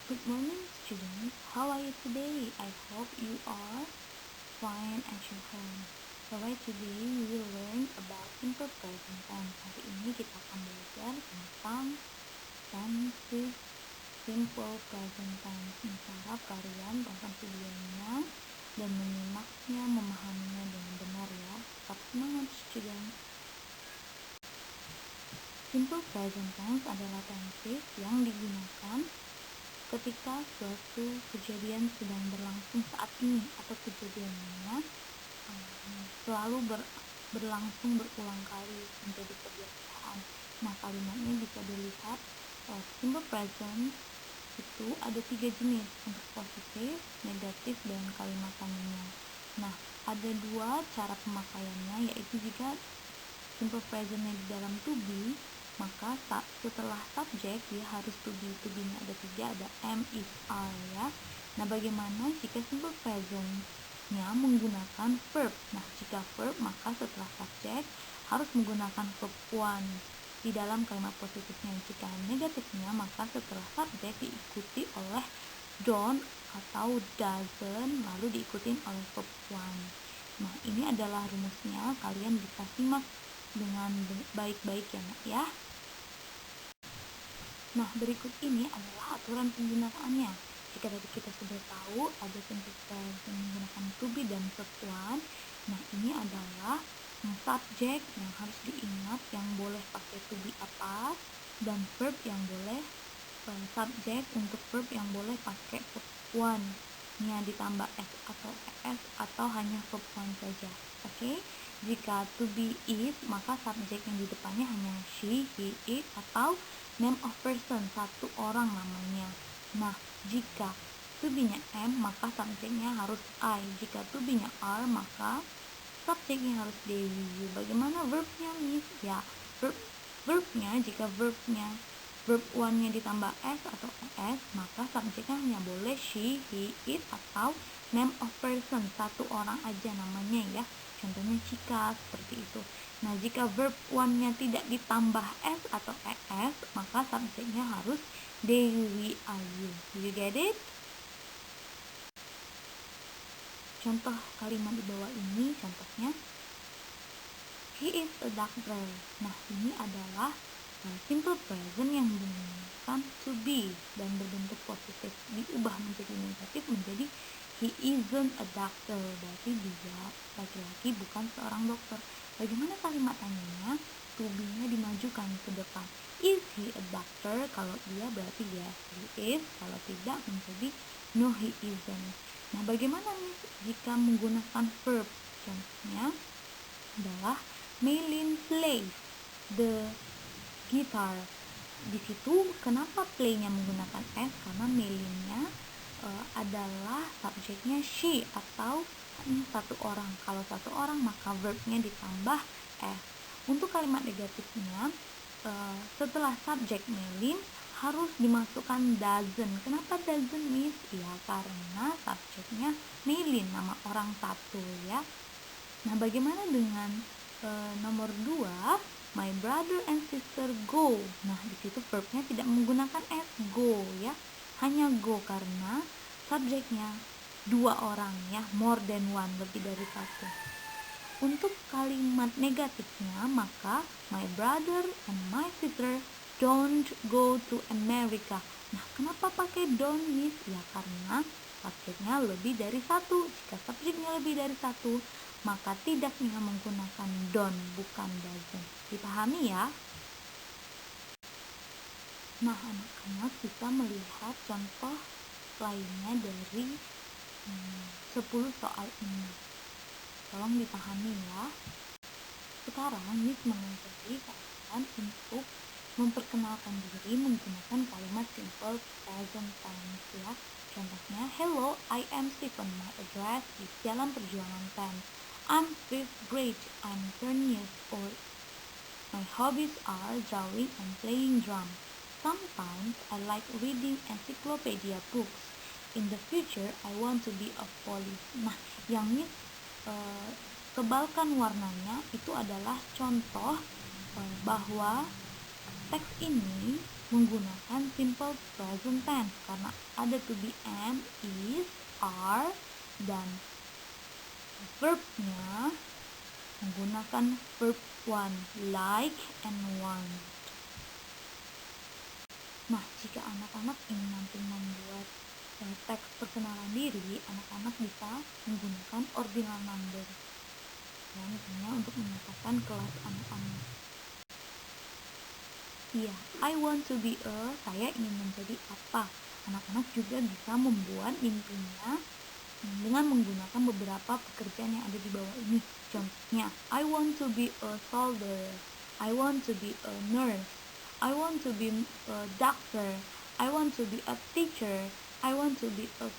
Good morning, students. How are you today? I hope you are fine at your home. Alright, today we will learn about simple present tense. Hari ini kita akan belajar tentang tenses simple present tense. Harap kalian tonton videonya dan menyimaknya, memahaminya dengan benar ya. Tetap semangat, students. Simple present tense adalah tenses yang digunakan ketika suatu kejadian sedang berlangsung saat ini atau kejadiannya selalu berlangsung berulang kali menjadi kebiasaan. Nah, kalimatnya bisa dilihat simple present itu ada 3 jenis untuk positif, negatif, dan kalimat tanya. Nah, ada 2 cara pemakaiannya, yaitu jika simple presentnya di dalam to be, maka setelah subjek dia harus to be-nya ada 3, ada am, is, are ya. Nah, bagaimana jika simple presentnya menggunakan verb? Nah, jika verb maka setelah subjek harus menggunakan verb one di dalam kalimat positifnya. Jika negatifnya maka setelah subjek diikuti oleh don't atau doesn't lalu diikuti oleh verb one. Nah, ini adalah rumusnya, kalian bisa simak dengan baik-baik ya nak ya. Nah, berikut ini adalah aturan penggunaannya. Jika tadi kita sudah tahu ada simple present menggunakan to be dan verb one. Nah, ini adalah subjek yang harus diingat, yang boleh pakai to be apa, dan verb yang boleh subjek untuk verb yang boleh pakai verb one nya ditambah s atau es atau hanya verb one saja. Oke? Jika to be is, maka subjek yang di depannya hanya she, he, it atau name of person, satu orang namanya. Nah, jika to be-nya am, maka subjeknya harus I. Jika to be-nya are, maka subjeknya harus they, you. Bagaimana verb-nya, Miss? Ya, verbnya jika verb one-nya ditambah s atau es, maka subjeknya hanya boleh she, he, it atau name of person, satu orang aja namanya ya. Contohnya Cika, seperti itu. Nah, jika verb one-nya tidak ditambah s atau es, maka subjeknya harus they, we, are, you. Do you get it? Contoh kalimat di bawah ini, contohnya he is a doctor. Nah, ini adalah simple present yang menggunakan to be dan berbentuk positif. Diubah menjadi negatif menjadi he isn't a doctor. Berarti dia laki-laki, bukan seorang dokter. Bagaimana kalimat tanyanya? To be-nya dimajukan ke depan. Is he a doctor? Kalau dia berarti yes, he is. Kalau tidak menjadi no, he isn't. Nah, bagaimana nih jika menggunakan verb? Contohnya adalah Maylin plays the guitar. Di situ kenapa play-nya menggunakan s? Karena Maylinnya adalah subjeknya she atau satu orang. Kalau satu orang maka verbnya ditambah s. Untuk kalimat negatifnya setelah subjek Maylin harus dimasukkan doesn't. Kenapa doesn't, Miss? Ya, karena subjeknya Maylin, nama orang satu ya. Nah, bagaimana dengan nomor 2? My brother and sister go. Nah, di situ verbnya tidak menggunakan s, go ya. Hanya go karena subjeknya dua orang ya, more than one, lebih dari satu. Untuk kalimat negatifnya, maka my brother and my sister don't go to America. Nah, kenapa pakai don't, Miss? Ya, karena subjeknya lebih dari satu. Jika subjeknya lebih dari satu, maka tidaknya menggunakan don't, bukan doesn't. Dipahami ya? Nah, anak-anak kita melihat contoh lainnya dari 10 soal ini. Tolong dipahami ya. Sekarang Miss mengajari kalian untuk memperkenalkan diri menggunakan kalimat simple present tense ya. Contohnya, hello, I am Stephen. My address is Jalan Perjuangan 10. I'm 5th grade. I'm 10 years old. My hobbies are drawing and playing drum. Sometimes I like reading encyclopedia books. In the future, I want to be a police. Nah, yang Miss tebalkan warnanya itu adalah contoh bahwa teks ini menggunakan simple present tense karena ada to be, am, is, are, dan verbnya menggunakan verb one, like and want. Nah, jika anak-anak ingin nanti membuat teks perkenalan diri, anak-anak bisa menggunakan ordinal number. Ya, misalnya untuk menyatakan kelas anak-anak. Iya, I want to be a, saya ingin menjadi apa. Anak-anak juga bisa membuat mimpinya dengan menggunakan beberapa pekerjaan yang ada di bawah ini. Contohnya, I want to be a soldier, I want to be a nurse, I want to be a doctor, I want to be a teacher, I want to be a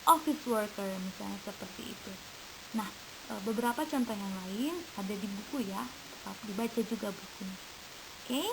office worker, misalnya seperti itu. Nah, beberapa contoh yang lain ada di buku ya, tetap dibaca juga bukunya. Oke?